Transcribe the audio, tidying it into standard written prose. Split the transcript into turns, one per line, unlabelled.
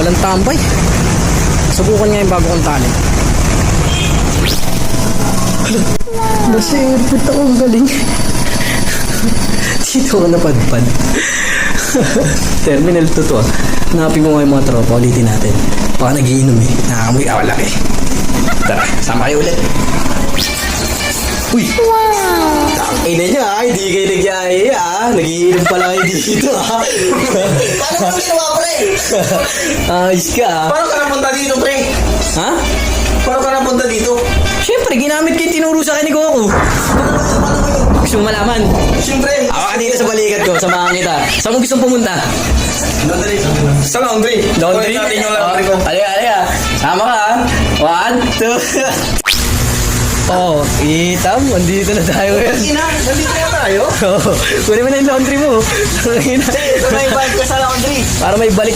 Walang tambay. Subukan nga yung bago kong talent. Nasa airport ako, ang galing. Dito ako napadpad. Terminal 2 to. Hanapin ko nga yung mga tropa. Ulitin natin. Baka nagiinom eh. Nakakamoy awalak eh. Tara, sama kayo ulit. Uy! Wow! Ina niya ha, hindi kayo nagyaya ha. Nagiinom pala kayo dito ha.
Paano mo ginawa, pre?
Ayos ka ha.
Paano ka napunta dito, pre?
Ha?
Paano ka napunta dito?
Siyempre, ginamit ko yung tinuro sa akin ni Coco. Gusto mo malaman?
Siyempre.
Ako ka dito sa balikat ko, samahan kita. Saan mo gustong pumunta?
Laundry. Sa laundry.
Laundry?
Tuloy natin yung laundry ko.
Halika. Sama ka ha. 1, 2. Oh, itam, andito na tayo ngayon.
Nandito na tayo?
Oo, kunin mo na yung laundry mo.
May vibe ka sa laundry.
Para may balik